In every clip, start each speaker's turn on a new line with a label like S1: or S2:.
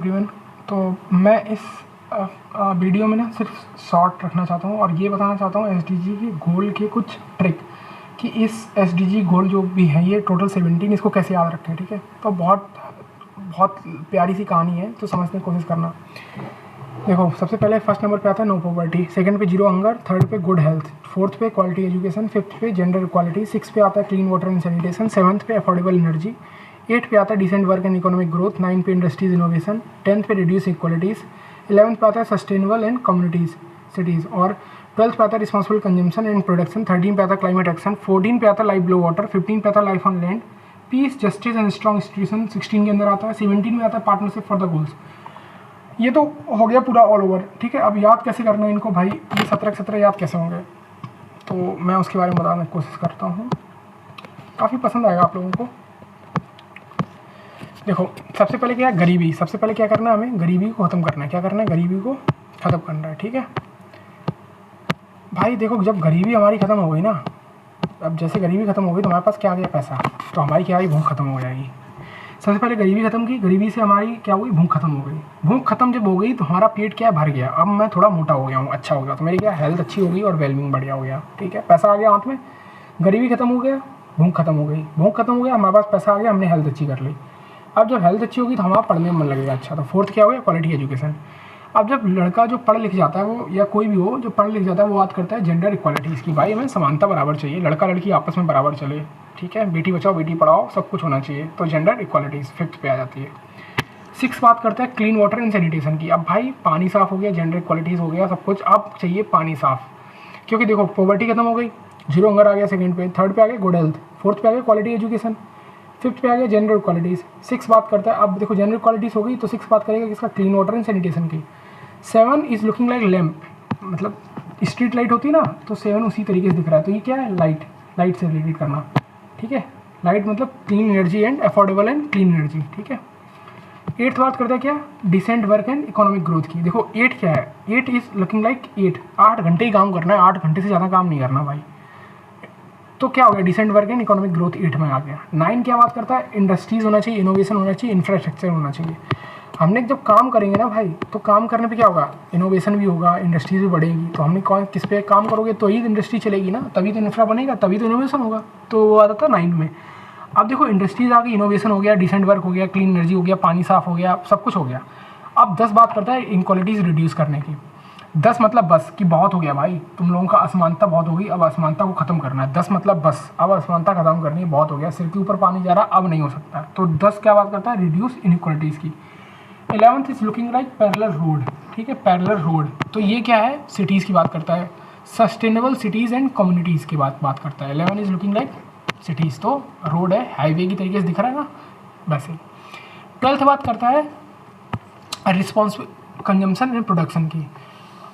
S1: Everyone, तो मैं इस वीडियो में ना सिर्फ शॉर्ट रखना चाहता हूँ और ये बताना चाहता हूँ एसडीजी के गोल के कुछ ट्रिक कि इस एसडीजी गोल जो भी है ये टोटल 17 इसको कैसे याद रखें। ठीक है, तो बहुत बहुत प्यारी सी कहानी है, तो समझने की कोशिश करना। देखो, सबसे पहले फर्स्ट नंबर पे आता है नो पॉवर्टी, सेकंड पे जीरो हंगर, थर्ड पे गुड हेल्थ, फोर्थ पे क्वालिटी एजुकेशन, फिफ्थ पे जेंडर इक्वालिटी, सिक्स पे आता है clean water and sanitation, seventh पे अफोर्डेबल एनर्जी, 8 पे आता है decent work and economic growth, 9 पे इंडस्ट्रीज इनोवेशन, 10th पे रिड्यूस इक्वालिटीज़, 11th पे आता है सस्टेनेबल एंड कम्युनिटीज़ सिटीज़, और 12th पे आता है रिस्पॉन्सिबल कंजम्पशन एंड प्रोडक्शन, 13 पे आता है क्लाइमेट एक्शन, 14 पे आता है लाइफ बिलो वाटर, 15 पे आता है life on land, piece justice and strong institution 16 के अंदर आता है, 17 में आता है पार्टनरशिप फॉर द गोल्स। ये तो हो गया पूरा ऑल ओवर। ठीक है, अब याद कैसे करना है इनको भाई, ये 17 याद कैसे होंगे, तो मैं उसके बारे में बताने की कोशिश करता हूँ, काफ़ी पसंद आएगा आप लोगों को। देखो, सबसे पहले क्या है, गरीबी। सबसे पहले क्या करना है, हमें गरीबी को ख़त्म करना है। क्या करना है, गरीबी को ख़त्म करना है। ठीक है भाई, देखो जब गरीबी हमारी ख़त्म हो गई ना, अब जैसे गरीबी ख़त्म हो गई तो हमारे पास क्या आ गया, पैसा, तो हमारी क्या आई, भूख ख़त्म हो जाएगी। सबसे पहले गरीबी खत्म की, गरीबी से हमारी क्या हुई, भूख खत्म हो गई। भूख खत्म जब हो गई तो हमारा पेट क्या है, भर गया। अब मैं थोड़ा मोटा हो गया हूँ, अच्छा हो गया, तो मेरी क्या हेल्थ अच्छी हो गई और वेलबींग बढ़िया हो गया। ठीक है, पैसा आ गया हाथ में, गरीबी खत्म हो गया, भूख खत्म हो गई, भूख खत्म हो गया, हमारे पास पैसा आ गया, हमने हेल्थ अच्छी कर ली। अब जब हेल्थ अच्छी होगी तो हमारा पढ़ने में मन लगेगा अच्छा। तो फोर्थ क्या हो गया, क्वालिटी एजुकेशन। अब जब लड़का जो पढ़ लिख जाता है, वो या कोई भी हो जो पढ़ लिख जाता है, वो बात करता है जेंडर इक्वालिटीज़ की। भाई हमें समानता बराबर चाहिए, लड़का लड़की आपस में बराबर चले। ठीक है, बेटी बचाओ बेटी पढ़ाओ, सब कुछ होना चाहिए, तो जेंडर इक्वालिटीज़ फिफ्थ पे आ जाती है। सिक्स बात करते हैं क्लीन वाटर एंड सैनिटेशन की। अब भाई पानी साफ़ हो गया, जेंडर इक्वालिटीज़ हो गया, सब कुछ, अब चाहिए पानी साफ़। क्योंकि देखो पॉवर्टी खत्म हो गई, जीरो हंगर आ गया सेकंड पे, थर्ड पे आ गया गुड हेल्थ, फोर्थ पे आ गया क्वालिटी एजुकेशन, फिफ्थ पे आ गया जेंडर इक्वालिटीज़। सिक्स बात करता है, अब देखो जेंडर इक्वालिटीज़ हो गई तो सिक्स बात करेगा किसका, क्लीन वाटर एंड सैनिटेशन की। Seven is looking like lamp, मतलब स्ट्रीट लाइट होती है ना, तो सेवन उसी तरीके से दिख रहा है, तो ये क्या है, लाइट, लाइट से रिलेटेड करना। ठीक है, लाइट मतलब clean energy and affordable and clean energy. ठीक है, एट्थ बात करते हैं क्या, decent work and economic growth की। देखो एट क्या है, एट इज लुकिंग लाइक 8, 8 घंटे ही काम करना है, 8 घंटे से ज़्यादा काम नहीं करना भाई। तो क्या हो गया, decent work and economic growth 8 में आ गया। 9 क्या बात करता है, इंडस्ट्रीज होना चाहिए, इनोवेशन होना चाहिए, इंफ्रास्ट्रक्चर होना चाहिए। हमने जब काम करेंगे ना भाई, तो काम करने पे क्या होगा, इनोवेशन भी होगा, इंडस्ट्रीज भी बढ़ेगी। तो हमने कौन किस पे काम करोगे तो ही इंडस्ट्री चलेगी ना, तभी तो इंफ्रा बनेगा, तभी तो इनोवेशन होगा। तो वो आता था 9 में। अब देखो इंडस्ट्रीज आ गई, इनोवेशन हो गया, डिसेंट वर्क हो गया, क्लीन एनर्जी हो गया, पानी साफ हो गया, सब कुछ हो गया। अब 10 बात करता है इनक्वालिटीज़ रिड्यूस करने की। 10 मतलब बस कि बहुत हो गया भाई, तुम लोगों का असमानता बहुत हो गई, अब असमानता को खत्म करना है। 10 मतलब बस, अब असमानता खत्म करनी है, बहुत हो गया, सिर के ऊपर पानी जा रहा, अब नहीं हो सकता। तो 10 क्या बात करता है, रिड्यूस इनक्वालिटीज़ की। 11th is looking like parallel road. ठीक है, पैरेलल रोड, तो ये क्या है, सिटीज़ की बात करता है, सस्टेनेबल सिटीज़ एंड कम्युनिटीज़ की बात करता है। 11 इज लुकिंग लाइक सिटीज़, तो रोड है, हाईवे की तरीके से दिख रहा है ना, वैसे। 12th बात करता है रिस्पॉन्सिबल कंजम्पशन एंड प्रोडक्शन की।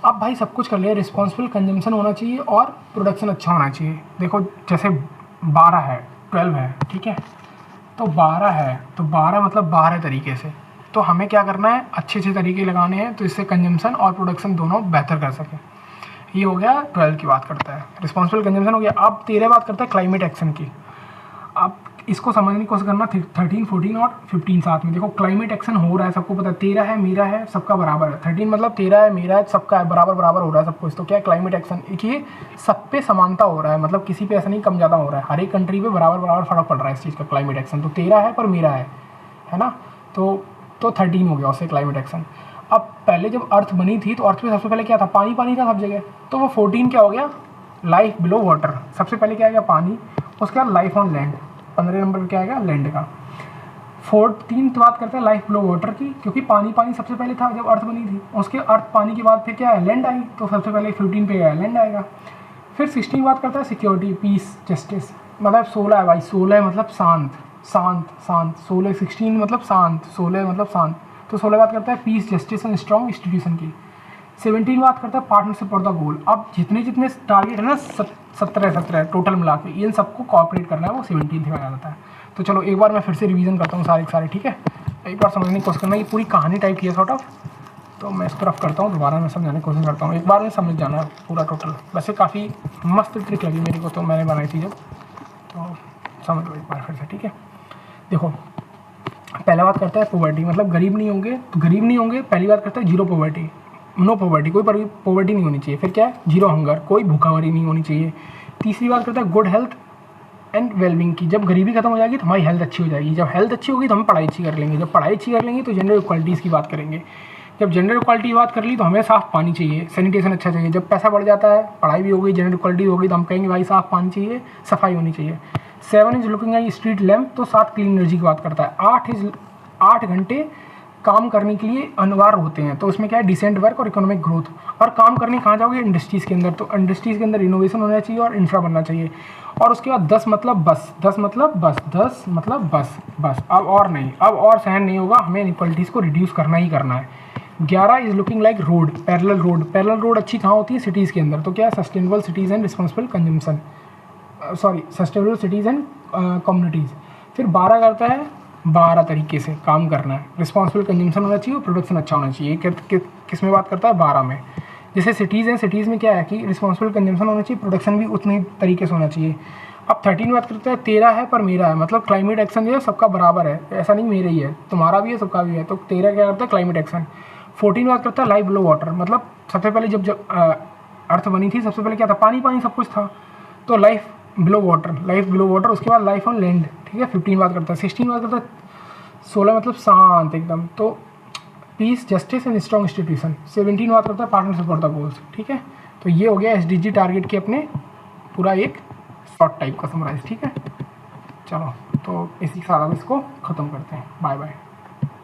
S1: अब भाई सब कुछ कर लिया, रिस्पॉन्सिबल कंजम्पशन होना चाहिए और प्रोडक्शन अच्छा होना चाहिए। देखो जैसे 12 है, 12 है, ठीक है, तो 12 है, तो 12 मतलब 12 तरीके से, तो हमें क्या करना है, अच्छे अच्छे तरीके लगाने हैं, तो इससे कंजम्पशन और प्रोडक्शन दोनों बेहतर कर सकें। ये हो गया 12 की बात करता है, रिस्पॉन्सिबल कंजम्पशन हो गया। अब 13 बात करता है क्लाइमेट एक्शन की। अब इसको समझने की कोशिश करना, 13, 14 और 15 साथ में। देखो क्लाइमेट एक्शन हो रहा है, सबको पता है, 13 है मेरा है, सबका बराबर है। 13 मतलब 13 है मेरा है, सबका है, बराबर बराबर हो रहा है सब कुछ। तो क्या है, क्लाइमेट एक्शन, एक ये सब पे समानता हो रहा है, मतलब किसी पे ऐसा नहीं कम ज़्यादा हो रहा है, हर एक कंट्री पे बराबर बराबर फर्क पड़ रहा है इस चीज़ का। क्लाइमेट एक्शन तो 13 है पर मेरा है ना, तो 13 हो गया उससे क्लाइमेट एक्शन। अब पहले जब अर्थ बनी थी तो अर्थ में सबसे पहले क्या था, पानी, पानी था सब जगह, तो वो 14 क्या हो गया, लाइफ बिलो वाटर। सबसे पहले क्या आ गया, पानी, उसके बाद लाइफ ऑन लैंड, 15 नंबर पर क्या आएगा, लैंड का। 14 बात करते हैं लाइफ बिलो वाटर की, क्योंकि पानी, पानी सबसे पहले था जब अर्थ बनी थी, उसके अर्थ पानी के बाद फिर क्या है, लैंड आई, तो सबसे पहले 15 पे गया लैंड आएगा। फिर 16 बात करता है सिक्योरिटी, पीस, जस्टिस, मतलब 16 है भाई, 16 मतलब शांत, शांत शांत, 16, 16 मतलब शांत, 16 मतलब शांत, तो 16 बात करता है peace, justice and strong institution की। 17 बात करता है पार्टनरशिप फॉर द गोल। अब जितने जितने टारगेट है ना, 17 टोटल मिला के, इन सबको कॉपरेट करना है, वो 17 में आ जाता है। तो चलो एक बार मैं फिर से रिवीजन करता हूँ सारे के सारे, ठीक है, एक बार समझने की कोशिश करना, ये पूरी कहानी टाइप की है सॉर्ट ऑफ, तो मैं इस तरफ करता हूँ, दोबारा मैं समझाने की कोशिश करता हूँ, एक बार में समझ जाना पूरा टोटल। वैसे काफ़ी मस्त ट्रिक लगी मेरे को, तो मैंने बनाई थी जब, तो समझ लो एक बार फिर से, ठीक है। देखो पहला बात करता है पॉवर्टी, मतलब गरीब नहीं होंगे, तो गरीब नहीं होंगे, पहली बात करता है जीरो पॉवर्टी, नो पॉवर्टी, कोई पॉवर्टी नहीं होनी चाहिए। फिर क्या है, जीरो हंगर, कोई भूखामरी नहीं होनी चाहिए। तीसरी बात करता है गुड हेल्थ एंड वेलबींग की, जब गरीबी खत्म हो जाएगी तो हमारी हेल्थ अच्छी हो जाएगी, जब हेल्थ अच्छी होगी तो हम पढ़ाई अच्छी कर लेंगे, जब पढ़ाई अच्छी कर लेंगे तो जेंडर इक्वालिटीज़ की बात करेंगे, जब जेंडर इक्वालिटी की बात कर ली तो हमें साफ़ पानी चाहिए, सैनिटेशन अच्छा चाहिए, जब पैसा बढ़ जाता है, पढ़ाई भी हो गई, जेंडर इक्वालिटी हो गई, तो हम कहेंगे भाई साफ़ पानी चाहिए, सफाई होनी चाहिए। 7 is looking at street lamp, तो 7 क्लीन एनर्जी की बात करता है। 8 घंटे काम करने के लिए अनिवार्य होते हैं, तो उसमें क्या है, डिसेंट वर्क और इकोनॉमिक ग्रोथ। और काम करने कहाँ जाओगे, इंडस्ट्रीज़ के अंदर, तो इंडस्ट्रीज़ के अंदर इनोवेशन होना चाहिए और इंफ्रा बनना चाहिए। और उसके बाद 10 मतलब बस, 10 मतलब बस, 10 मतलब बस, बस अब और नहीं, अब और सहन नहीं होगा, हमें इनक्वालिटीज़ को रिड्यूस करना ही करना है। 11 is looking like road, parallel road, parallel road अच्छी कहाँ होती है, सिटीज़ के अंदर, तो क्या है, sustainable cities and responsible consumption, sustainable cities and communities. फिर 12 करता है 12 तरीके से काम करना है, रिस्पॉन्सिबल कंजम्पशन होना चाहिए और प्रोडक्शन अच्छा होना चाहिए। किस में बात करता है, 12 में। जैसे सिटीज़ हैं, सिटीज़ में क्या है कि रिस्पॉन्सिबल कंजम्पशन होना चाहिए, प्रोडक्शन भी उतनी तरीके से होना चाहिए। अब 13 बात करता है 13 है पर मेरा है, मतलब क्लाइमेट एक्शन जो है सबका बराबर है, ऐसा नहीं मेरा ही है, तुम्हारा भी है, सबका भी है, तो 13 क्या करता है, क्लाइमेट एक्शन। 14 बात करता है लाइफ बिलो वाटर, मतलब सबसे पहले जब अर्थ बनी थी, सबसे पहले क्या था, पानी, पानी सब कुछ था, तो life below water, life below water, उसके बाद लाइफ ऑन लैंड, ठीक है। 15 बात करता है। 16 बात करता है 16 मतलब शांत एकदम, तो peace, justice and strong institution. 17 बात करता है पार्टनरशिप फॉर द गोल्स, ठीक है। तो ये हो गया SDG टारगेट के अपने पूरा एक शॉर्ट टाइप का समराइज, ठीक है। चलो, तो इसी के साथ अब इसको ख़त्म करते हैं, बाय बाय।